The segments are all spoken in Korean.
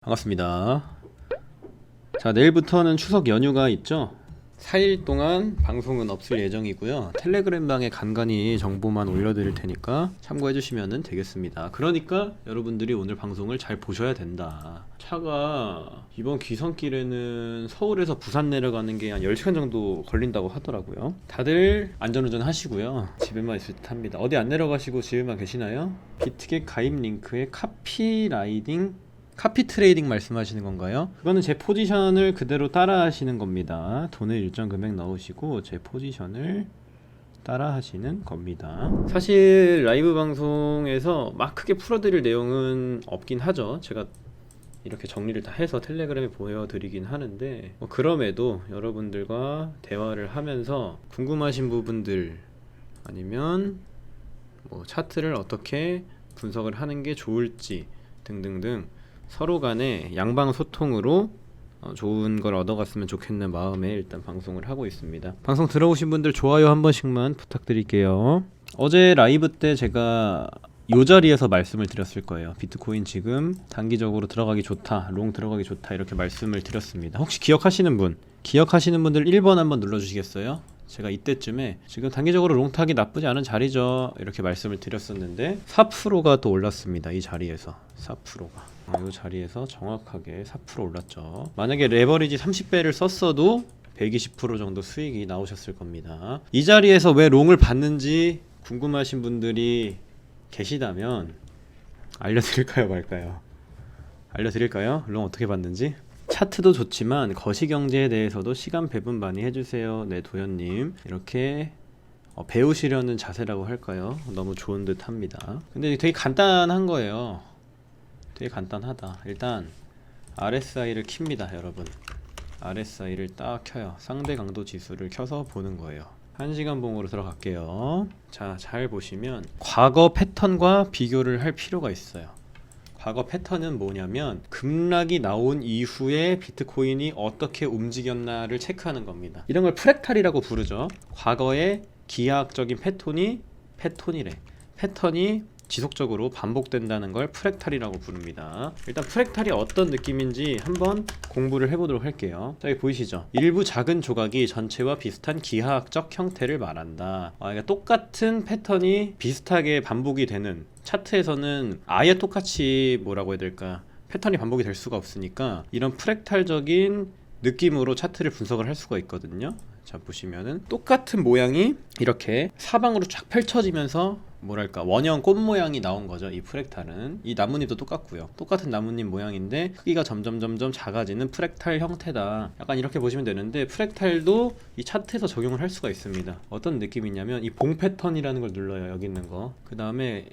반갑습니다. 자, 내일부터는 추석 연휴가 있죠. 4일 동안 방송은 없을 예정이고요. 텔레그램 방에 간간히 정보만 올려드릴 테니까 참고해 주시면 되겠습니다. 그러니까 여러분들이 오늘 방송을 잘 보셔야 된다. 차가 이번 귀성길에는 서울에서 부산 내려가는 게 한 10시간 정도 걸린다고 하더라고요. 다들 안전운전 하시고요. 집에만 있을 듯 합니다. 어디 안 내려가시고 집에만 계시나요? 비트겟 가입 링크에 카피 트레이딩 말씀하시는 건가요? 그거는 제 포지션을 그대로 따라 하시는 겁니다. 돈을 일정 금액 넣으시고 제 포지션을 따라 하시는 겁니다. 사실 라이브 방송에서 막 크게 풀어드릴 내용은 없긴 하죠. 제가 이렇게 정리를 다 해서 텔레그램에 보여드리긴 하는데 그럼에도 여러분들과 대화를 하면서 궁금하신 부분들 아니면 차트를 어떻게 분석을 하는 게 좋을지 등등등 서로 간에 양방 소통으로 좋은 걸 얻어갔으면 좋겠는 마음에 일단 방송을 하고 있습니다. 방송 들어오신 분들 좋아요 한 번씩만 부탁드릴게요. 어제 라이브 때 제가 이 자리에서 말씀을 드렸을 거예요. 비트코인 지금 단기적으로 들어가기 좋다, 롱 들어가기 좋다 이렇게 말씀을 드렸습니다. 혹시 기억하시는 분들 1번 한번 눌러주시겠어요? 제가 이때쯤에 지금 단기적으로 롱 타기 나쁘지 않은 자리죠 이렇게 말씀을 드렸었는데 4%가 또 올랐습니다. 이 자리에서 4%가 이 자리에서 정확하게 4% 올랐죠. 만약에 레버리지 30배를 썼어도 120% 정도 수익이 나오셨을 겁니다. 이 자리에서 왜 롱을 받는지 궁금하신 분들이 계시다면 알려드릴까요 말까요? 알려드릴까요? 롱 어떻게 받는지? 차트도 좋지만 거시경제에 대해서도 시간 배분 많이 해주세요. 네, 도현님 이렇게 배우시려는 자세라고 할까요? 너무 좋은 듯 합니다. 근데 되게 간단한 거예요. 되게 간단하다. 일단 RSI를 킵니다 여러분. RSI를 딱 켜요. 상대 강도 지수를 켜서 보는 거예요. 1시간 봉으로 들어갈게요. 자, 잘 보시면 과거 패턴과 비교를 할 필요가 있어요. 과거 패턴은 뭐냐면 급락이 나온 이후에 비트코인이 어떻게 움직였나를 체크하는 겁니다. 이런 걸 프랙탈이라고 부르죠. 과거의 기하학적인 패턴이 지속적으로 반복된다는 걸 프랙탈이라고 부릅니다. 일단 프랙탈이 어떤 느낌인지 한번 공부를 해보도록 할게요. 자, 여기 보이시죠? 일부 작은 조각이 전체와 비슷한 기하학적 형태를 말한다. 그러니까 똑같은 패턴이 비슷하게 반복이 되는, 차트에서는 아예 똑같이 뭐라고 해야 될까, 패턴이 반복이 될 수가 없으니까 이런 프랙탈적인 느낌으로 차트를 분석을 할 수가 있거든요. 자, 보시면은 똑같은 모양이 이렇게 사방으로 쫙 펼쳐지면서 뭐랄까 원형 꽃 모양이 나온 거죠. 이 프랙탈은 이 나뭇잎도 똑같고요. 똑같은 나뭇잎 모양인데 크기가 점점 작아지는 프랙탈 형태다. 약간 이렇게 보시면 되는데 프랙탈도 이 차트에서 적용을 할 수가 있습니다. 어떤 느낌이냐면 이 봉 패턴이라는 걸 눌러요. 여기 있는 거. 그 다음에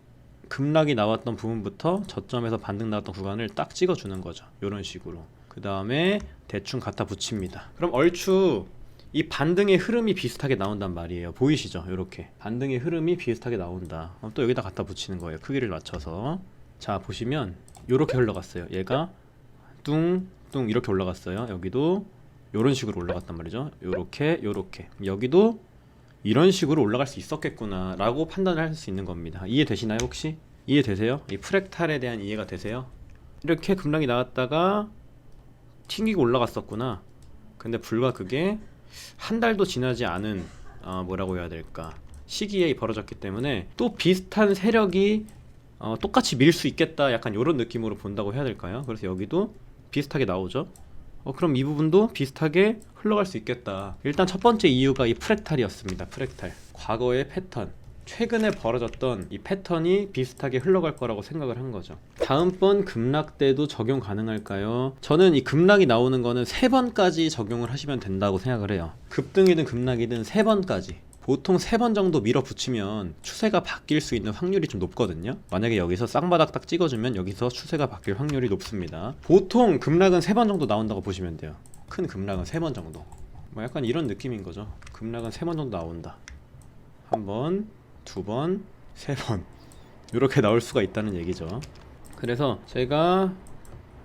급락이 나왔던 부분부터 저점에서 반등 나왔던 구간을 딱 찍어주는 거죠. 이런 식으로. 그 다음에 대충 갖다 붙입니다. 그럼 얼추 이 반등의 흐름이 비슷하게 나온단 말이에요. 보이시죠? 이렇게 반등의 흐름이 비슷하게 나온다. 또 여기다 갖다 붙이는 거예요. 크기를 맞춰서. 자, 보시면 이렇게 흘러갔어요. 얘가 뚱뚱 이렇게 올라갔어요. 여기도 이런 식으로 올라갔단 말이죠. 요렇게 여기도 이런 식으로 올라갈 수 있었겠구나 라고 판단을 할 수 있는 겁니다. 이해되시나요? 혹시? 이해되세요? 이 프랙탈에 대한 이해가 되세요? 이렇게 급락이 나왔다가 튕기고 올라갔었구나. 근데 불과 그게 한 달도 지나지 않은 뭐라고 해야 될까, 시기에 벌어졌기 때문에 또 비슷한 세력이 똑같이 밀 수 있겠다, 약간 이런 느낌으로 본다고 해야 될까요? 그래서 여기도 비슷하게 나오죠. 그럼 이 부분도 비슷하게 흘러갈 수 있겠다. 일단 첫 번째 이유가 이 프랙탈이었습니다. 프랙탈, 과거의 패턴, 최근에 벌어졌던 이 패턴이 비슷하게 흘러갈 거라고 생각을 한 거죠. 다음번 급락 때도 적용 가능할까요? 저는 이 급락이 나오는 거는 3번까지 적용을 하시면 된다고 생각을 해요. 급등이든 급락이든 3번까지. 보통 3번 정도 밀어붙이면 추세가 바뀔 수 있는 확률이 좀 높거든요. 만약에 여기서 쌍바닥 딱 찍어주면 여기서 추세가 바뀔 확률이 높습니다. 보통 급락은 3번 정도 나온다고 보시면 돼요. 큰 급락은 3번 정도. 약간 이런 느낌인 거죠. 급락은 3번 정도 나온다. 1번, 2번, 3번 이렇게 나올 수가 있다는 얘기죠. 그래서 제가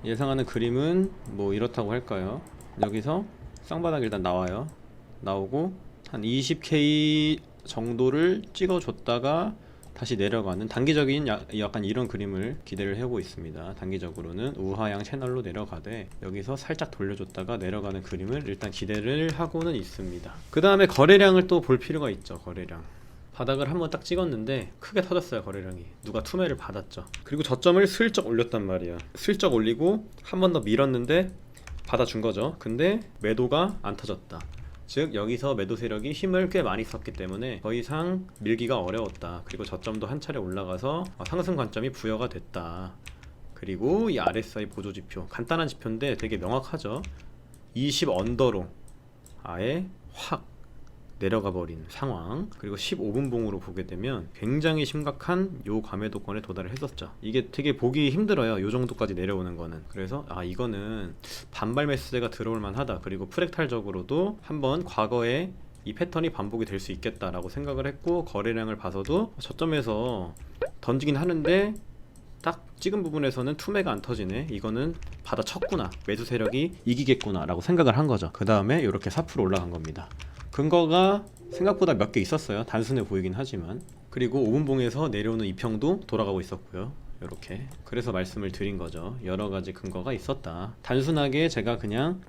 예상하는 그림은 뭐 이렇다고 할까요? 여기서 쌍바닥 일단 나오고 한 20K 정도를 찍어줬다가 다시 내려가는 단기적인 약간 이런 그림을 기대를 해보고 있습니다. 단기적으로는 우하향 채널로 내려가되 여기서 살짝 돌려줬다가 내려가는 그림을 일단 기대를 하고는 있습니다. 그 다음에 거래량을 또 볼 필요가 있죠. 거래량. 바닥을 한번 딱 찍었는데 크게 터졌어요. 거래량이. 누가 투매를 받았죠. 그리고 저점을 슬쩍 올렸단 말이야. 슬쩍 올리고 한 번 더 밀었는데 받아준 거죠. 근데 매도가 안 터졌다. 즉 여기서 매도 세력이 힘을 꽤 많이 썼기 때문에 더 이상 밀기가 어려웠다. 그리고 저점도 한 차례 올라가서 상승 관점이 부여가 됐다. 그리고 이 RSI 보조지표, 간단한 지표인데 되게 명확하죠. 20 언더로 아예 확 내려가 버린 상황. 그리고 15분 봉으로 보게 되면 굉장히 심각한 요 과매도권에 도달을 했었죠. 이게 되게 보기 힘들어요. 요 정도까지 내려오는 거는. 그래서 이거는 반발 매수세가 들어올 만하다. 그리고 프랙탈적으로도 한번 과거에 이 패턴이 반복이 될 수 있겠다라고 생각을 했고, 거래량을 봐서도 저점에서 던지긴 하는데 딱 찍은 부분에서는 투매가 안 터지네. 이거는 받아쳤구나. 매수 세력이 이기겠구나 라고 생각을 한 거죠. 그 다음에 이렇게 4% 올라간 겁니다. 근거가 생각보다 몇 개 있었어요. 단순해 보이긴 하지만. 그리고 5분봉에서 내려오는 이평도 돌아가고 있었고요. 이렇게. 그래서 말씀을 드린 거죠. 여러 가지 근거가 있었다. 단순하게 제가 그냥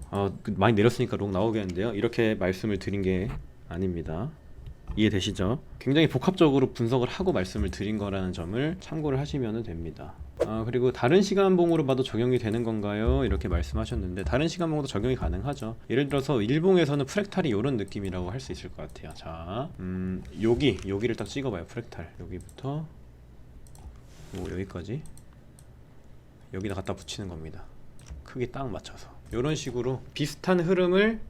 많이 내렸으니까 롱 나오겠는데요, 이렇게 말씀을 드린 게 아닙니다. 이해되시죠? 굉장히 복합적으로 분석을 하고 말씀을 드린 거라는 점을 참고를 하시면 됩니다. 그리고 다른 시간봉으로 봐도 적용이 되는 건가요? 이렇게 말씀하셨는데 다른 시간봉도 적용이 가능하죠. 예를 들어서 일봉에서는 프랙탈이 이런 느낌이라고 할 수 있을 것 같아요. 자, 여기를 딱 찍어봐요. 프랙탈 여기부터 여기까지 여기다 갖다 붙이는 겁니다. 크기 딱 맞춰서 이런 식으로 비슷한 흐름을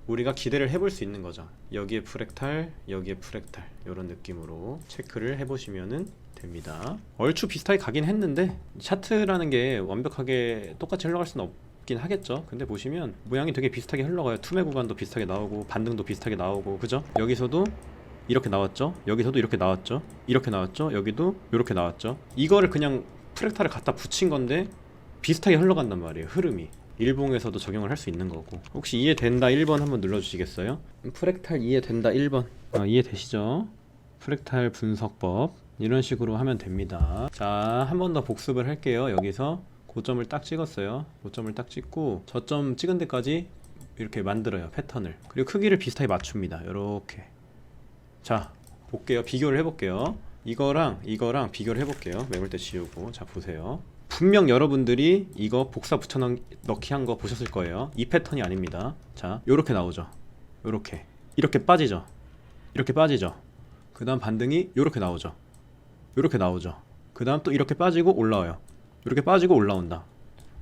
우리가 기대를 해볼 수 있는 거죠. 여기에 프랙탈, 여기에 프랙탈, 이런 느낌으로 체크를 해보시면 됩니다. 얼추 비슷하게 가긴 했는데 차트라는 게 완벽하게 똑같이 흘러갈 수는 없긴 하겠죠. 근데 보시면 모양이 되게 비슷하게 흘러가요. 투매 구간도 비슷하게 나오고 반등도 비슷하게 나오고, 그죠? 여기서도 이렇게 나왔죠. 여기서도 이렇게 나왔죠. 이렇게 나왔죠. 여기도 이렇게 나왔죠. 이거를 그냥 프랙탈을 갖다 붙인 건데 비슷하게 흘러간단 말이에요. 흐름이. 일봉에서도 적용을 할 수 있는 거고. 혹시 이해된다 1번 한번 눌러주시겠어요? 프랙탈 이해된다 1번. 이해되시죠? 프랙탈 분석법 이런 식으로 하면 됩니다. 자, 한 번 더 복습을 할게요. 여기서 고점을 딱 찍었어요. 고점을 딱 찍고 저점 찍은 데까지 이렇게 만들어요. 패턴을. 그리고 크기를 비슷하게 맞춥니다. 이렇게. 자, 볼게요. 비교를 해볼게요. 이거랑 비교를 해볼게요. 매물대 지우고. 자, 보세요. 분명 여러분들이 이거 복사 붙여넣기 한 거 보셨을 거예요. 이 패턴이 아닙니다. 자, 요렇게 나오죠. 이렇게 빠지죠. 이렇게 빠지죠. 그 다음 반등이 요렇게 나오죠. 요렇게 나오죠. 그 다음 또 이렇게 빠지고 올라와요. 이렇게 빠지고 올라온다.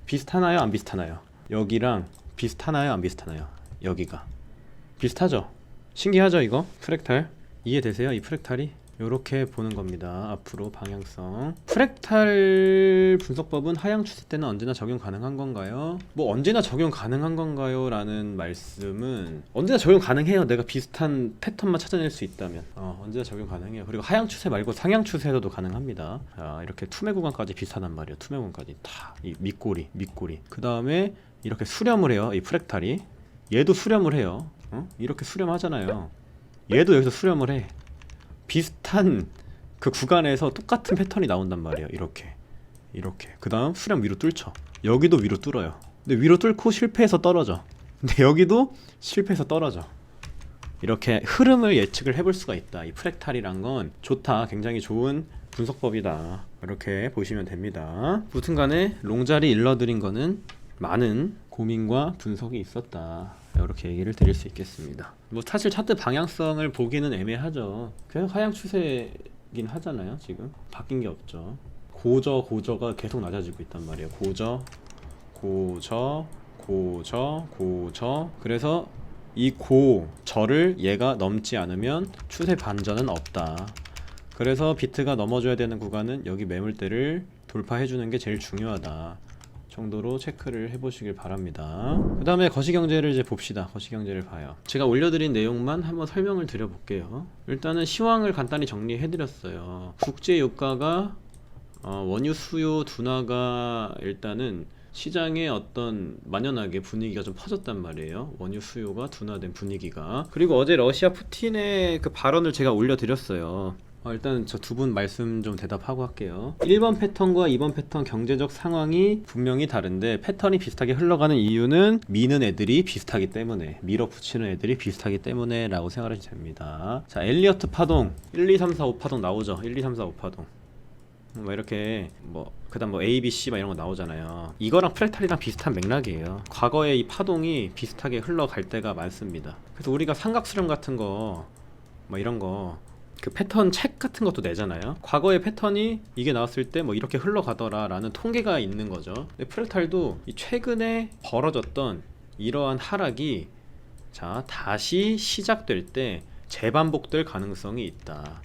비슷하나요? 안 비슷하나요? 여기랑 비슷하나요? 안 비슷하나요? 여기가 비슷하죠? 신기하죠? 이거? 프랙탈 이해되세요? 이 프랙탈이? 요렇게 보는 겁니다. 앞으로 방향성. 프랙탈 분석법은 하향 추세 때는 언제나 적용 가능한 건가요? 뭐 언제나 적용 가능한 건가요? 라는 말씀은 언제나 적용 가능해요. 내가 비슷한 패턴만 찾아낼 수 있다면 언제나 적용 가능해요. 그리고 하향 추세 말고 상향 추세에서도 가능합니다. 이렇게 투매 구간까지 비슷하단 말이에요. 투매 구간까지 다 이 밑꼬리 그 다음에 이렇게 수렴을 해요. 이 프랙탈이 얘도 수렴을 해요. 이렇게 수렴하잖아요. 얘도 여기서 수렴을 해. 비슷한 그 구간에서 똑같은 패턴이 나온단 말이에요. 이렇게 그 다음 수렴 위로 뚫죠. 여기도 위로 뚫어요. 근데 위로 뚫고 실패해서 떨어져. 근데 여기도 실패해서 떨어져. 이렇게 흐름을 예측을 해볼 수가 있다. 이 프랙탈이란 건 좋다. 굉장히 좋은 분석법이다. 이렇게 보시면 됩니다. 무튼 간에 롱자리 일러드린 거는 많은 고민과 분석이 있었다. 이렇게 얘기를 드릴 수 있겠습니다. 뭐 사실 차트 방향성을 보기는 애매하죠. 그냥 하향 추세긴 하잖아요. 지금 바뀐 게 없죠. 고저가 계속 낮아지고 있단 말이에요. 고저. 그래서 이 고저를 얘가 넘지 않으면 추세 반전은 없다. 그래서 비트가 넘어줘야 되는 구간은 여기 매물대를 돌파해주는 게 제일 중요하다 정도로 체크를 해보시길 바랍니다. 그 다음에 거시경제를 이제 봅시다. 거시경제를 봐요. 제가 올려드린 내용만 한번 설명을 드려볼게요. 일단은 시황을 간단히 정리해드렸어요. 국제유가가 원유 수요 둔화가 일단은 시장에 어떤 만연하게 분위기가 좀 퍼졌단 말이에요. 원유 수요가 둔화된 분위기가. 그리고 어제 러시아 푸틴의 그 발언을 제가 올려드렸어요. 일단 저 두 분 말씀 좀 대답하고 할게요. 1번 패턴과 2번 패턴 경제적 상황이 분명히 다른데 패턴이 비슷하게 흘러가는 이유는 미는 애들이 비슷하기 때문에, 밀어붙이는 애들이 비슷하기 때문에 라고 생각하시면 됩니다. 자, 엘리어트 파동 1, 2, 3, 4, 5 파동 나오죠. 1, 2, 3, 4, 5 파동 뭐 이렇게 그다음 A, B, C 막 이런 거 나오잖아요. 이거랑 프랙탈이랑 비슷한 맥락이에요. 과거에 이 파동이 비슷하게 흘러갈 때가 많습니다. 그래서 우리가 삼각수렴 같은 거 뭐 이런 거 그 패턴 책 같은 것도 내잖아요. 과거의 패턴이 이게 나왔을 때 뭐 이렇게 흘러가더라 라는 통계가 있는 거죠. 근데 프랙탈도 이 최근에 벌어졌던 이러한 하락이 자 다시 시작될 때 재반복될 가능성이 있다.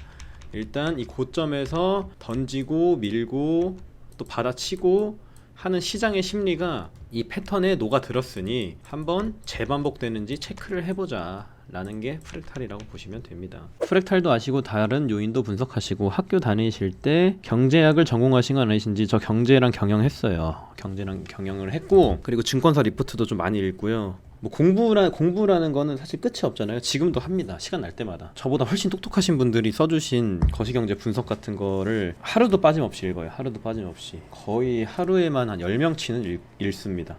일단 이 고점에서 던지고 밀고 또 받아치고 하는 시장의 심리가 이 패턴에 녹아들었으니 한번 재반복되는지 체크를 해보자 라는 게 프랙탈이라고 보시면 됩니다. 프랙탈도 아시고 다른 요인도 분석하시고 학교 다니실 때 경제학을 전공하신 건 아니신지 저 경제랑 경영했어요. 경제랑 경영을 했고 그리고 증권사 리포트도 좀 많이 읽고요. 뭐 공부라는 거는 사실 끝이 없잖아요. 지금도 합니다. 시간 날 때마다. 저보다 훨씬 똑똑하신 분들이 써주신 거시경제 분석 같은 거를 하루도 빠짐없이 읽어요. 하루도 빠짐없이. 거의 하루에만 한 10명치는 읽습니다.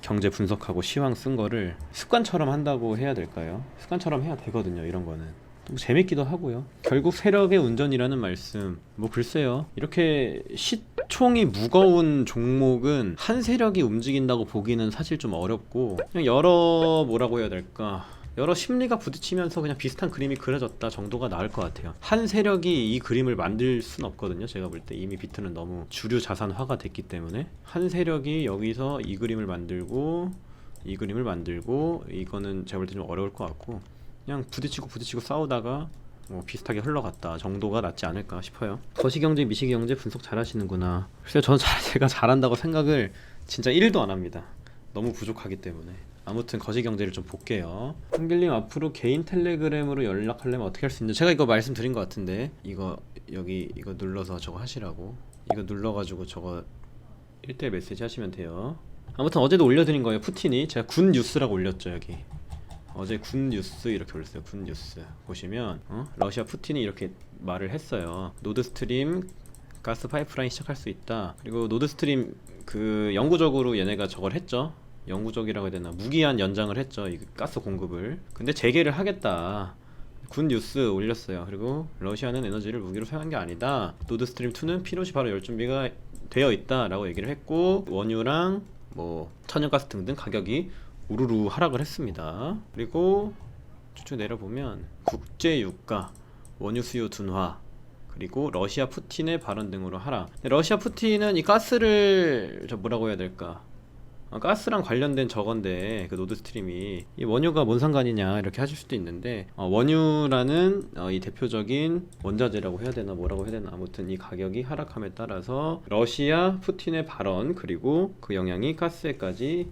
경제 분석하고 시황 쓴 거를 습관처럼 한다고 해야 될까요? 습관처럼 해야 되거든요. 이런 거는 또 재밌기도 하고요. 결국 세력의 운전이라는 말씀, 뭐 글쎄요, 이렇게 시총이 무거운 종목은 한 세력이 움직인다고 보기는 사실 좀 어렵고, 그냥 뭐라고 해야 될까, 여러 심리가 부딪히면서 그냥 비슷한 그림이 그려졌다 정도가 나을 것 같아요. 한 세력이 이 그림을 만들 순 없거든요. 제가 볼 때 이미 비트는 너무 주류 자산화가 됐기 때문에 한 세력이 여기서 이 그림을 만들고 이 그림을 만들고 이거는 제가 볼 때 좀 어려울 것 같고, 그냥 부딪히고 싸우다가 뭐 비슷하게 흘러갔다 정도가 낫지 않을까 싶어요. 거시경제 미시경제 분석 잘 하시는구나. 글쎄요, 저는 제가 잘한다고 생각을 진짜 1도 안 합니다. 너무 부족하기 때문에. 아무튼 거시경제를 좀 볼게요. 한길님, 앞으로 개인 텔레그램으로 연락하려면 어떻게 할 수 있는지 제가 이거 말씀드린 것 같은데, 이거 눌러서 저거 하시라고, 이거 눌러가지고 저거 1대1 메시지 하시면 돼요. 아무튼 어제도 올려드린 거예요. 푸틴이 제가 군 뉴스라고 올렸죠. 여기 어제 군 뉴스 이렇게 올렸어요. 군 뉴스 보시면 러시아 푸틴이 이렇게 말을 했어요. 노드스트림 가스 파이프라인 시작할 수 있다. 그리고 노드스트림 그 영구적으로 얘네가 저걸 했죠. 영구적이라고 해야 되나, 무기한 연장을 했죠, 이 가스 공급을. 근데 재개를 하겠다. 군 뉴스 올렸어요. 그리고 러시아는 에너지를 무기로 사용한 게 아니다. 노드스트림 2는 필요시 바로 열 준비가 되어 있다 라고 얘기를 했고, 원유랑 뭐 천연가스 등등 가격이 우르르 하락을 했습니다. 그리고 쭉쭉 내려보면 국제유가, 원유 수요 둔화, 그리고 러시아 푸틴의 발언 등으로 하락. 러시아 푸틴은 이 가스를 뭐라고 해야 될까, 가스랑 관련된 저건데, 그 노드스트림이 이 원유가 뭔 상관이냐 이렇게 하실 수도 있는데, 원유라는 이 대표적인 원자재라고 해야 되나 뭐라고 해야 되나, 아무튼 이 가격이 하락함에 따라서 러시아 푸틴의 발언 그리고 그 영향이 가스에까지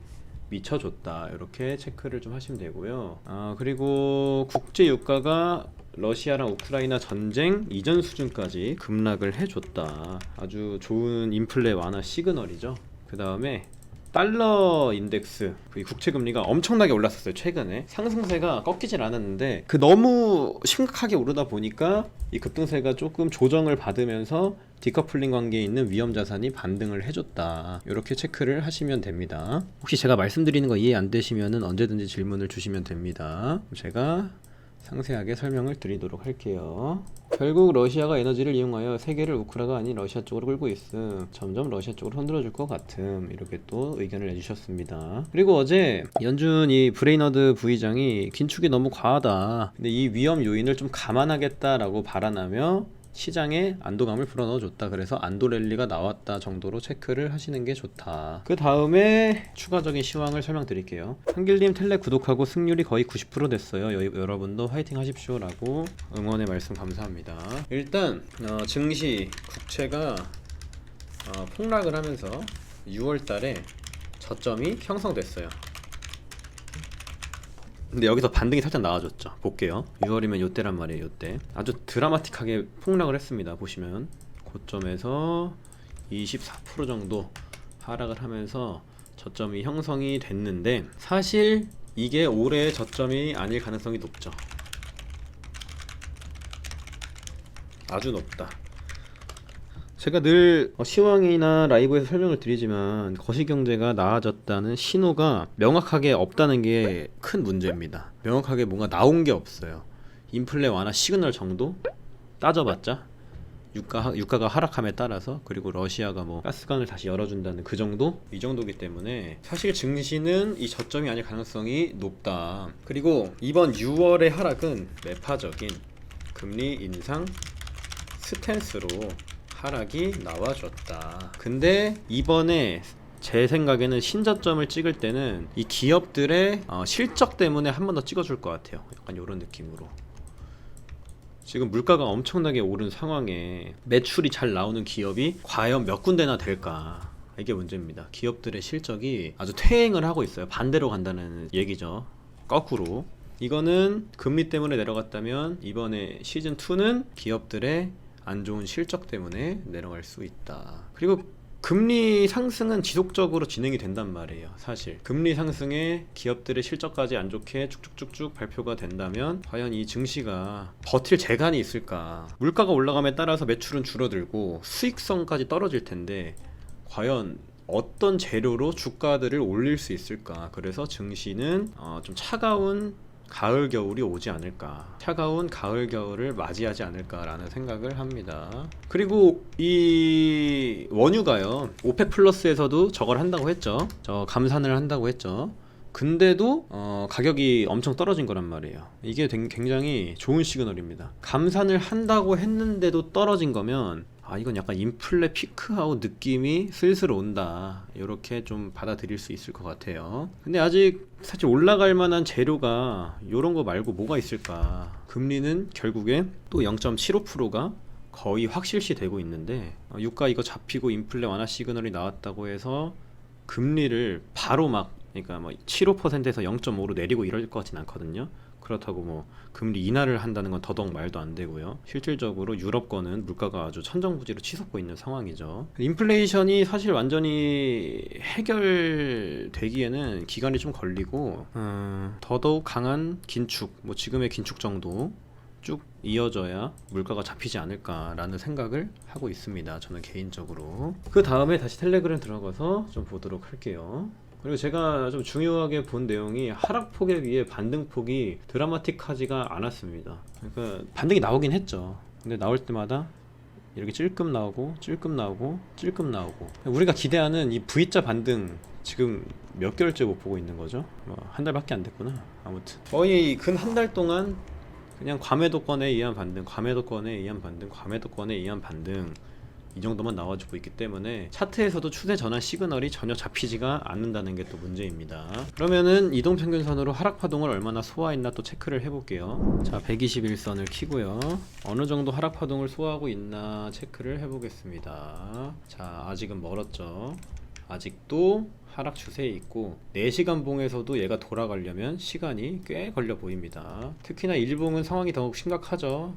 미쳐줬다, 이렇게 체크를 좀 하시면 되고요. 그리고 국제유가가 러시아랑 우크라이나 전쟁 이전 수준까지 급락을 해줬다. 아주 좋은 인플레 완화 시그널이죠. 그 다음에 달러 인덱스, 이 국채금리가 엄청나게 올랐었어요. 최근에 상승세가 꺾이질 않았는데 그 너무 심각하게 오르다 보니까 이 급등세가 조금 조정을 받으면서 디커플링 관계에 있는 위험 자산이 반등을 해줬다. 이렇게 체크를 하시면 됩니다. 혹시 제가 말씀드리는 거 이해 안 되시면은 언제든지 질문을 주시면 됩니다. 제가 상세하게 설명을 드리도록 할게요. 결국 러시아가 에너지를 이용하여 세계를 우크라가 아닌 러시아 쪽으로 끌고 있음. 점점 러시아 쪽으로 흔들어줄 것 같음. 이렇게 또 의견을 내주셨습니다. 그리고 어제 연준 이 브레이너드 부의장이 긴축이 너무 과하다, 근데 이 위험 요인을 좀 감안하겠다라고 발언하며 시장에 안도감을 불어넣어줬다. 그래서 안도랠리가 나왔다 정도로 체크를 하시는 게 좋다. 그 다음에 추가적인 시황을 설명드릴게요. 한길님 텔레 구독하고 승률이 거의 90% 됐어요. 여러분도 화이팅 하십시오 라고 응원의 말씀 감사합니다. 일단 증시 국채가 폭락을 하면서 6월달에 저점이 형성됐어요. 근데 여기서 반등이 살짝 나와줬죠. 볼게요. 6월이면 요때란 말이에요. 요때 아주 드라마틱하게 폭락을 했습니다. 보시면 고점에서 24% 정도 하락을 하면서 저점이 형성이 됐는데, 사실 이게 올해의 저점이 아닐 가능성이 높죠. 아주 높다. 제가 늘 시황이나 라이브에서 설명을 드리지만 거시경제가 나아졌다는 신호가 명확하게 없다는 게 큰 문제입니다. 명확하게 뭔가 나온 게 없어요. 인플레 완화 시그널 정도 따져봤자 유가가 하락함에 따라서, 그리고 러시아가 뭐 가스관을 다시 열어준다는 그 정도? 이 정도기 때문에 사실 증시는 이 저점이 아닐 가능성이 높다. 그리고 이번 6월의 하락은 매파적인 금리 인상 스탠스로 하락이 나와줬다. 근데 이번에 제 생각에는 신저점을 찍을 때는 이 기업들의 실적 때문에 한 번 더 찍어줄 것 같아요. 약간 이런 느낌으로. 지금 물가가 엄청나게 오른 상황에 매출이 잘 나오는 기업이 과연 몇 군데나 될까? 이게 문제입니다. 기업들의 실적이 아주 퇴행을 하고 있어요. 반대로 간다는 얘기죠. 거꾸로. 이거는 금리 때문에 내려갔다면 이번에 시즌2는 기업들의 안 좋은 실적 때문에 내려갈 수 있다. 그리고 금리 상승은 지속적으로 진행이 된단 말이에요. 사실 금리 상승에 기업들의 실적까지 안 좋게 쭉쭉쭉쭉 발표가 된다면 과연 이 증시가 버틸 재간이 있을까? 물가가 올라감에 따라서 매출은 줄어들고 수익성까지 떨어질 텐데 과연 어떤 재료로 주가들을 올릴 수 있을까? 그래서 증시는 좀 차가운 가을 겨울이 오지 않을까, 차가운 가을 겨울을 맞이하지 않을까라는 생각을 합니다. 그리고 이 원유가요, 오펙 플러스에서도 저걸 한다고 했죠. 저 감산을 한다고 했죠. 근데도 가격이 엄청 떨어진 거란 말이에요. 이게 굉장히 좋은 시그널입니다. 감산을 한다고 했는데도 떨어진 거면 이건 약간 인플레 피크아웃 느낌이 슬슬 온다, 이렇게 좀 받아들일 수 있을 것 같아요. 근데 아직 사실 올라갈 만한 재료가 이런 거 말고 뭐가 있을까? 금리는 결국에 또 0.75%가 거의 확실시 되고 있는데, 유가 이거 잡히고 인플레 완화 시그널이 나왔다고 해서 금리를 바로 막, 그러니까 뭐 75%에서 0.5로 내리고 이럴 것 같진 않거든요. 그렇다고 뭐 금리 인하를 한다는 건 더더욱 말도 안 되고요. 실질적으로 유럽권은 물가가 아주 천정부지로 치솟고 있는 상황이죠. 인플레이션이 사실 완전히 해결되기에는 기간이 좀 걸리고, 더더욱 강한 긴축, 뭐 지금의 긴축 정도 쭉 이어져야 물가가 잡히지 않을까라는 생각을 하고 있습니다. 저는 개인적으로. 그 다음에 다시 텔레그램 들어가서 좀 보도록 할게요. 그리고 제가 좀 중요하게 본 내용이 하락폭에 비해 반등폭이 드라마틱하지가 않았습니다. 그러니까 반등이 나오긴 했죠. 근데 나올 때마다 이렇게 찔끔 나오고 찔끔 나오고 찔끔 나오고, 우리가 기대하는 이 V자 반등 지금 몇 개월째 못 보고 있는 거죠. 한 달밖에 안 됐구나. 아무튼 거의 근 한 달 동안 그냥 과매도권에 의한 반등, 과매도권에 의한 반등, 과매도권에 의한 반등, 이 정도만 나와주고 있기 때문에 차트에서도 추세 전환 시그널이 전혀 잡히지가 않는다는 게 또 문제입니다. 그러면은 이동평균선으로 하락 파동을 얼마나 소화했나 또 체크를 해볼게요. 자, 121선을 키고요. 어느 정도 하락 파동을 소화하고 있나 체크를 해보겠습니다. 자, 아직은 멀었죠. 아직도 하락 추세에 있고 4시간 봉에서도 얘가 돌아가려면 시간이 꽤 걸려 보입니다. 특히나 일봉은 상황이 더욱 심각하죠.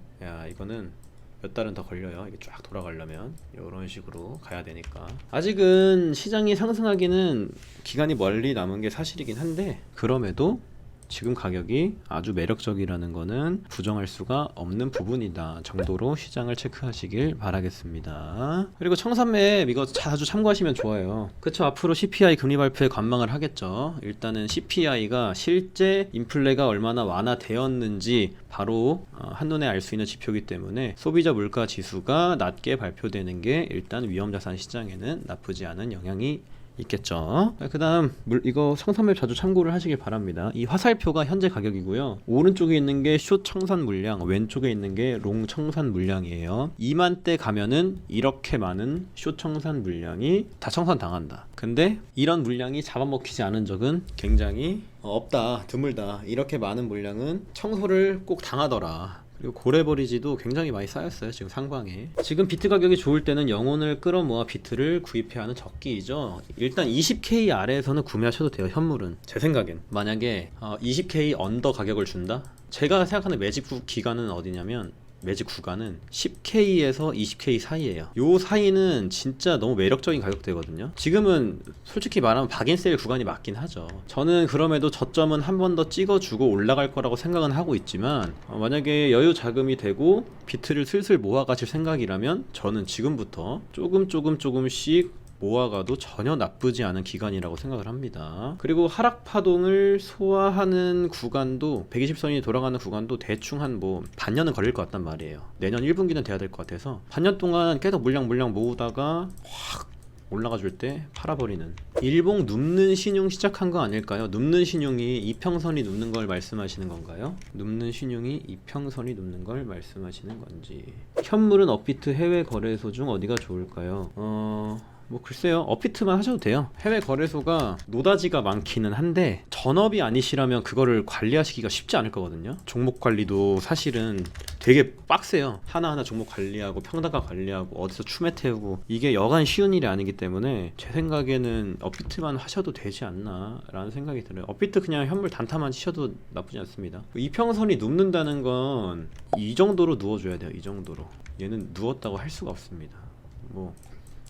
이거는 몇 달은 더 걸려요. 이게 쫙 돌아가려면 이런 식으로 가야 되니까. 아직은 시장이 상승하기는 기간이 멀리 남은 게 사실이긴 한데, 그럼에도 지금 가격이 아주 매력적이라는 거는 부정할 수가 없는 부분이다 정도로 시장을 체크하시길 바라겠습니다. 그리고 청산매입 이거 자주 참고하시면 좋아요. 그쵸, 앞으로 CPI 금리 발표에 관망을 하겠죠. 일단은 CPI가 실제 인플레가 얼마나 완화되었는지 바로 한눈에 알 수 있는 지표이기 때문에 소비자 물가 지수가 낮게 발표되는 게 일단 위험자산 시장에는 나쁘지 않은 영향이 있겠죠. 그 다음 이거 청산맵 자주 참고를 하시길 바랍니다. 이 화살표가 현재 가격이고요. 오른쪽에 있는 게 숏 청산 물량, 왼쪽에 있는 게 롱 청산 물량이에요. 2만대 가면은 이렇게 많은 숏 청산 물량이 다 청산 당한다. 근데 이런 물량이 잡아먹히지 않은 적은 굉장히 없다, 드물다. 이렇게 많은 물량은 청소를 꼭 당하더라. 그리고 고래버리지도 굉장히 많이 쌓였어요. 지금 상방에. 지금 비트 가격이 좋을 때는 영혼을 끌어모아 비트를 구입해야 하는 적기이죠. 일단 20K 아래에서는 구매하셔도 돼요. 현물은. 제 생각엔 만약에 20K 언더 가격을 준다? 제가 생각하는 매집 기간은 어디냐면 매직 구간은 10K에서 20K 사이에요. 요 사이는 진짜 너무 매력적인 가격대거든요. 지금은 솔직히 말하면 박인세일 구간이 맞긴 하죠. 저는 그럼에도 저점은 한 번 더 찍어주고 올라갈 거라고 생각은 하고 있지만 만약에 여유 자금이 되고 비트를 슬슬 모아가실 생각이라면 저는 지금부터 조금씩 모아가도 전혀 나쁘지 않은 기간이라고 생각을 합니다. 그리고 하락 파동을 소화하는 구간도 120선이 돌아가는 구간도 대충 한 뭐 반년은 걸릴 것 같단 말이에요. 내년 1분기는 돼야 될 것 같아서 반년 동안 계속 물량 모으다가 확 올라가줄 때 팔아버리는. 일봉 눕는 신용 시작한 거 아닐까요? 눕는 신용이 이평선이 눕는 걸 말씀하시는 건가요? 눕는 신용이 이평선이 눕는 걸 말씀하시는 건지. 현물은 업비트 해외 거래소 중 어디가 좋을까요? 뭐 글쎄요, 업비트만 하셔도 돼요. 해외 거래소가 노다지가 많기는 한데 전업이 아니시라면 그거를 관리하시기가 쉽지 않을 거거든요. 종목 관리도 사실은 되게 빡세요. 하나하나 종목 관리하고 평단가 관리하고 어디서 추매 태우고 이게 여간 쉬운 일이 아니기 때문에 제 생각에는 업비트만 하셔도 되지 않나 라는 생각이 들어요. 업비트 그냥 현물 단타만 치셔도 나쁘지 않습니다. 이평선이 눕는다는 건 이 정도로 누워줘야 돼요. 이 정도로. 얘는 누웠다고 할 수가 없습니다. 뭐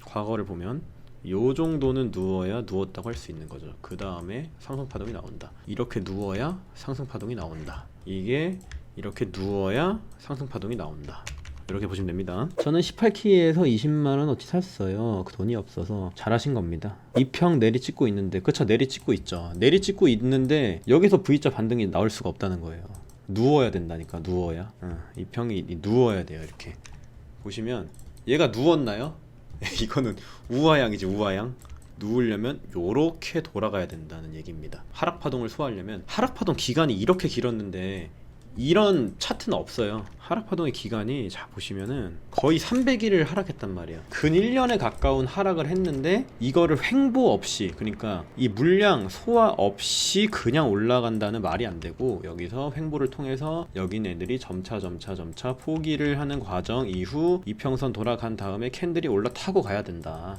과거를 보면 요 정도는 누워야 누웠다고 할 수 있는 거죠. 그 다음에 상승파동이 나온다. 이렇게 누워야 상승파동이 나온다. 이게 이렇게 누워야 상승파동이 나온다. 이렇게 보시면 됩니다. 저는 18K에서 20만원어치 샀어요. 그 돈이 없어서. 잘하신 겁니다. 이평 내리 찍고 있는데, 그쵸, 내리 찍고 있죠. 내리 찍고 있는데 여기서 V자 반등이 나올 수가 없다는 거예요. 누워야 된다니까. 누워야. 이평이 누워야 돼요. 이렇게 보시면 얘가 누웠나요? 이거는 우하향이지. 우하향. 누우려면 요렇게 돌아가야 된다는 얘기입니다. 하락파동을 소화하려면. 하락파동 기간이 이렇게 길었는데 이런 차트는 없어요. 하락파동의 기간이 자 보시면은 거의 300일을 하락했단 말이에요. 근 1년에 가까운 하락을 했는데 이거를 횡보 없이, 그러니까 이 물량 소화 없이 그냥 올라간다는 말이 안 되고, 여기서 횡보를 통해서 여긴 애들이 점차 포기를 하는 과정 이후 이평선 돌아간 다음에 캔들이 올라타고 가야 된다.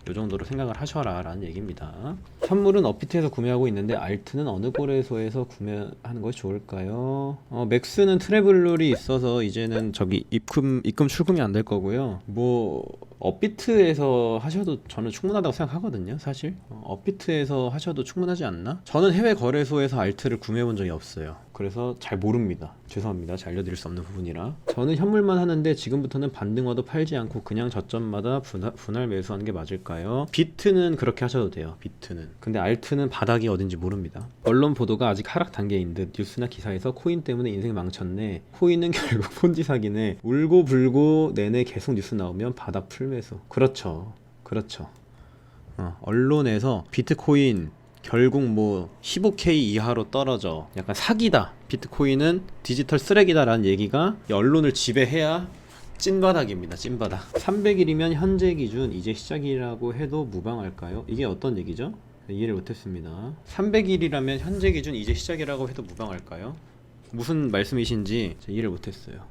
요 정도로 생각을 하셔라 라는 얘기입니다. 현물은 업비트에서 구매하고 있는데 알트는 어느 거래소에서 구매하는 것이 좋을까요? 맥스는 트래블룰이 있어서 이제는 저기 입금 출금이 안 될 거고요. 뭐 업비트에서 하셔도 저는 충분하다고 생각하거든요. 사실 업비트에서 하셔도 충분하지 않나? 저는 해외 거래소에서 알트를 구매해 본 적이 없어요. 그래서 잘 모릅니다. 죄송합니다. 잘 알려드릴 수 없는 부분이라. 저는 현물만 하는데 지금부터는 반등 와도 팔지 않고 그냥 저점마다 분할 매수하는 게 맞을까요? 비트는 그렇게 하셔도 돼요. 비트는. 근데 알트는 바닥이 어딘지 모릅니다. 언론 보도가 아직 하락 단계인 듯. 뉴스나 기사에서 코인 때문에 인생 망쳤네. 코인은 결국 폰지 사기네. 울고 불고 내내 계속 뉴스 나오면 바닥 풀매수. 그렇죠. 언론에서 비트코인 결국 뭐 15K 이하로 떨어져, 약간 사기다, 비트코인은 디지털 쓰레기다 라는 얘기가 언론을 지배해야 찐바닥입니다. 찐바닥. 300일이면 현재 기준 이제 시작이라고 해도 무방할까요? 이게 어떤 얘기죠? 이해를 못했습니다. 300일이라면 현재 기준 이제 시작이라고 해도 무방할까요? 무슨 말씀이신지 이해를 못했어요.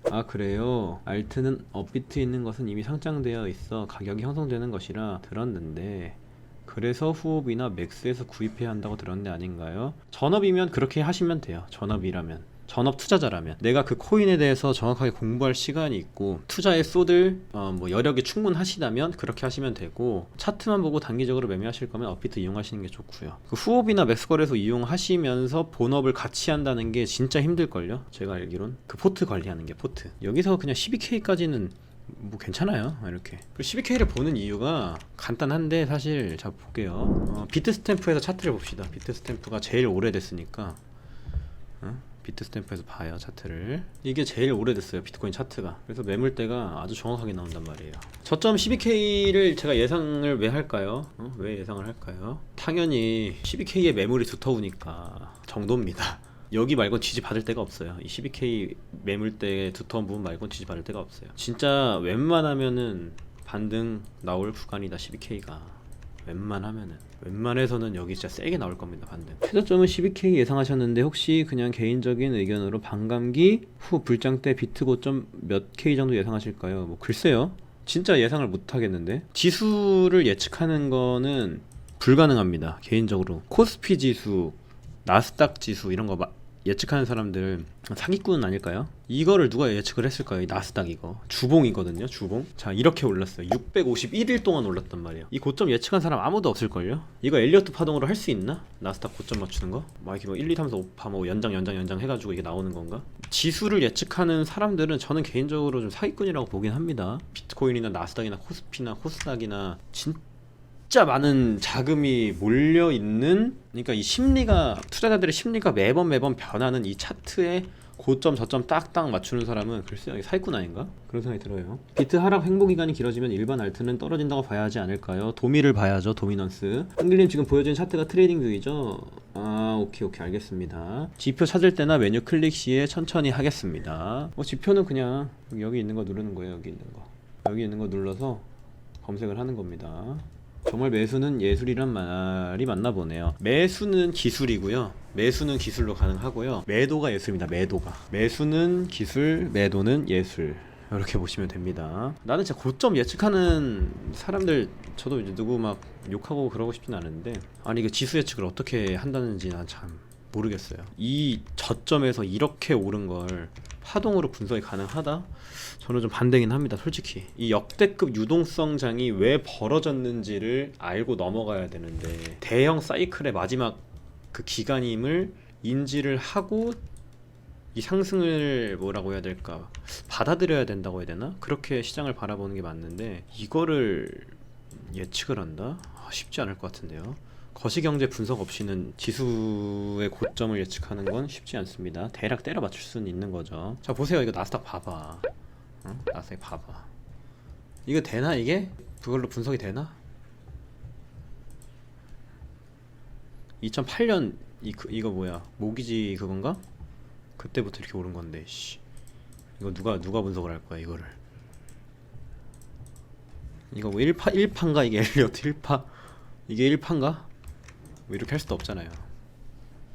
아 그래요? 알트는 업비트에 있는 것은 이미 상장되어 있어 가격이 형성되는 것이라 들었는데, 그래서 후업이나 맥스에서 구입해야 한다고 들었는데 아닌가요? 전업이면 그렇게 하시면 돼요. 전업이라면, 전업 투자자라면 내가 그 코인에 대해서 정확하게 공부할 시간이 있고 투자에 쏟을 뭐 여력이 충분하시다면 그렇게 하시면 되고, 차트만 보고 단기적으로 매매하실 거면 업비트 이용하시는 게 좋고요. 그 후업이나 맥스 거래소 이용하시면서 본업을 같이 한다는 게 진짜 힘들걸요. 제가 알기론 그 포트 관리하는 게, 포트 여기서 그냥 12K까지는 뭐 괜찮아요. 이렇게 12K를 보는 이유가 간단한데, 사실 자 볼게요. 비트스탬프에서 차트를 봅시다. 비트스탬프가 제일 오래됐으니까 비트스탬프에서 봐요. 차트를. 이게 제일 오래됐어요. 비트코인 차트가. 그래서 매물대가 아주 정확하게 나온단 말이에요. 저점 12K를 제가 예상을 왜 할까요? 왜 예상을 할까요? 당연히 12K의 매물이 두터우니까 정도입니다. 여기 말고 지지 받을 데가 없어요. 이 12K 매물대 두터운 부분 말고 지지 받을 데가 없어요. 진짜 웬만하면은 반등 나올 구간이다. 12K가 웬만해서는 여기 진짜 세게 나올 겁니다. 반등. 최저점은 12K 예상하셨는데 혹시 그냥 개인적인 의견으로 반감기 후 불장 때 비트 고점 몇 K 정도 예상하실까요? 뭐 글쎄요, 진짜 예상을 못 하겠는데. 지수를 예측하는 거는 불가능합니다. 개인적으로 코스피 지수, 나스닥 지수 이런 거 예측하는 사람들 사기꾼은 아닐까요? 이거를 누가 예측을 했을까요? 이 나스닥 이거 주봉이거든요. 주봉. 자, 이렇게 올랐어요. 651일 동안 올랐단 말이에요. 이 고점 예측한 사람 아무도 없을걸요? 이거 엘리어트 파동으로 할 수 있나? 나스닥 고점 맞추는 거? 막 이렇게 뭐 1, 2, 3, 4, 5, 파 뭐 연장 해가지고 이게 나오는 건가? 지수를 예측하는 사람들은 저는 개인적으로 좀 사기꾼이라고 보긴 합니다. 비트코인이나 나스닥이나 코스피나 코스닥이나 진짜 많은 자금이 몰려 있는, 그러니까 이 심리가, 투자자들의 심리가 매번 변하는 이 차트에 고점 저점 딱딱 맞추는 사람은 글쎄요, 사기꾼 아닌가? 그런 생각이 들어요. 비트 하락 횡보 기간이 길어지면 일반 알트는 떨어진다고 봐야 하지 않을까요? 도미를 봐야죠. 도미넌스. 한글님 지금 보여준 차트가 트레이딩 뷰이죠? 아, 오케이 알겠습니다. 지표 찾을 때나 메뉴 클릭 시에 천천히 하겠습니다. 지표는 그냥 여기 있는 거 누르는 거예요. 여기 있는 거 눌러서 검색을 하는 겁니다. 정말 매수는 예술이란 말이 맞나 보네요. 매수는 기술이고요. 매수는 기술로 가능하고요. 매도가 예술입니다. 매수는 기술, 매도는 예술. 이렇게 보시면 됩니다. 나는 진짜 고점 예측하는 사람들, 저도 이제 누구 막 욕하고 그러고 싶진 않은데, 아니 이거 지수 예측을 어떻게 한다는지 난 참 모르겠어요. 이 저점에서 이렇게 오른 걸 파동으로 분석이 가능하다? 저는 좀 반대긴 합니다. 솔직히 이 역대급 유동성장이 왜 벌어졌는지를 알고 넘어가야 되는데, 대형 사이클의 마지막 그 기간임을 인지를 하고 이 상승을 뭐라고 해야 될까, 받아들여야 된다고 해야 되나? 그렇게 시장을 바라보는 게 맞는데, 이거를 예측을 한다? 쉽지 않을 것 같은데요. 거시경제 분석 없이는 지수의 고점을 예측하는 건 쉽지 않습니다. 대략 때려 맞출 수는 있는 거죠. 자, 보세요. 이거 나스닥 봐봐. 나스닥 봐봐. 이거 되나 이게? 그걸로 분석이 되나? 2008년 이거 뭐야? 모기지 그건가? 그때부터 이렇게 오른 건데, 씨. 이거 누가 분석을 할 거야, 이거를? 이거 뭐 1파인가 이게? 엘리어트 1파? 이게 1파인가? 뭐 이렇게 할 수도 없잖아요.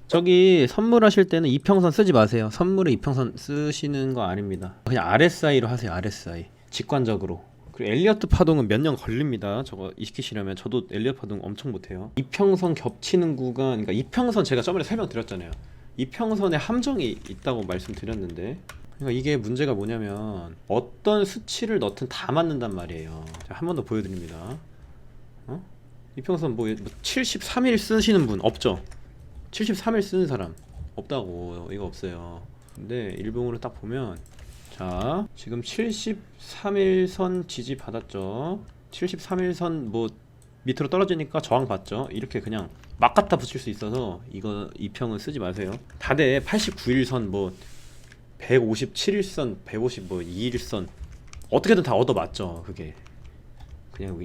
저기 선물하실 때는 이평선 쓰지 마세요. 선물에 이평선 쓰시는 거 아닙니다. 그냥 RSI로 하세요. RSI 직관적으로. 그리고 엘리어트 파동은 몇 년 걸립니다. 저거 익히시려면. 저도 엘리어트 파동 엄청 못해요. 이평선 겹치는 구간, 그러니까 이평선 제가 저번에 설명드렸잖아요. 이평선에 함정이 있다고 말씀드렸는데, 그러니까 이게 문제가 뭐냐면 어떤 수치를 넣든 다 맞는단 말이에요. 한 번 더 보여드립니다. 이평선 뭐 73일 쓰시는 분 없죠? 73일 쓰는 사람 없다고. 이거 없어요. 근데 일봉으로 딱 보면, 자 지금 73일선 지지 받았죠. 73일선 뭐 밑으로 떨어지니까 저항 받죠. 이렇게 그냥 막 갖다 붙일 수 있어서 이거 이평은 쓰지 마세요. 다들 89일선 뭐 157일선 150 뭐 2일선 어떻게든 다 얻어 맞죠. 그게 그냥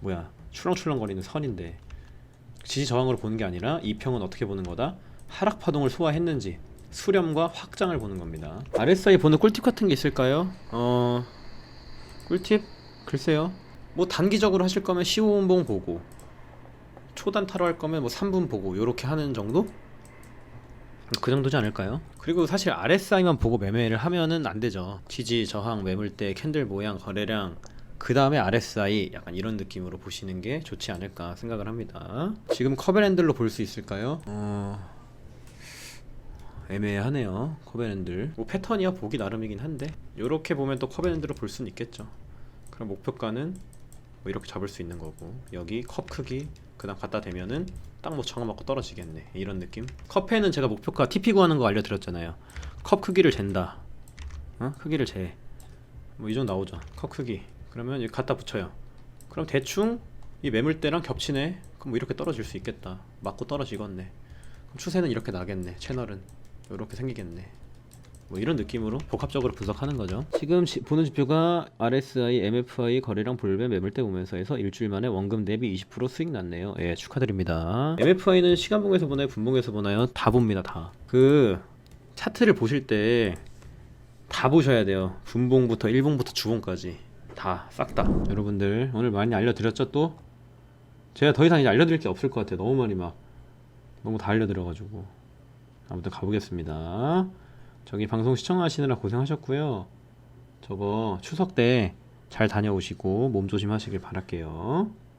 뭐야 출렁출렁거리는 선인데, 지지 저항으로 보는 게 아니라 이평은 어떻게 보는 거다? 하락 파동을 소화했는지 수렴과 확장을 보는 겁니다. RSI 보는 꿀팁 같은 게 있을까요? 꿀팁? 글쎄요. 뭐 단기적으로 하실 거면 15분봉 보고, 초단타로 할 거면 뭐 3분 보고, 요렇게 하는 정도? 그 정도지 않을까요? 그리고 사실 RSI만 보고 매매를 하면은 안 되죠. 지지, 저항, 매물대, 캔들 모양, 거래량, 그 다음에 RSI, 약간 이런 느낌으로 보시는 게 좋지 않을까 생각을 합니다. 지금 커벨핸들로 볼 수 있을까요? 애매하네요. 커벨핸들 뭐 패턴이야 보기 나름이긴 한데, 요렇게 보면 또 커벨핸들로 볼 수는 있겠죠. 그럼 목표가는 뭐 이렇게 잡을 수 있는 거고, 여기 컵 크기 그 다음 갖다 대면은 딱 뭐 정화 맞고 떨어지겠네, 이런 느낌. 컵에는 제가 목표가 TP 구하는 거 알려드렸잖아요. 컵 크기를 잰다. 크기를 재. 뭐 이 정도 나오죠. 컵 크기. 그러면 여기 갖다 붙여요. 그럼 대충 이 매물대랑 겹치네. 그럼 뭐 이렇게 떨어질 수 있겠다. 맞고 떨어지겠네. 그럼 추세는 이렇게 나겠네. 채널은 이렇게 생기겠네. 뭐 이런 느낌으로 복합적으로 분석하는 거죠. 지금 보는 지표가 RSI, MFI 거래량 볼배 매물대 보면서에서 일주일 만에 원금 대비 20% 수익 났네요. 예, 축하드립니다. MFI는 시간봉에서 보나요? 분봉에서 보나요? 다 봅니다. 다. 그 차트를 보실 때 다 보셔야 돼요. 분봉부터 일봉부터 주봉까지 다 싹 다. 여러분들 오늘 많이 알려드렸죠? 또 제가 더 이상 이제 알려드릴 게 없을 것 같아요. 너무 많이 너무 다 알려드려가지고. 아무튼 가보겠습니다. 저기 방송 시청하시느라 고생하셨고요. 저거 추석 때 잘 다녀오시고 몸 조심하시길 바랄게요.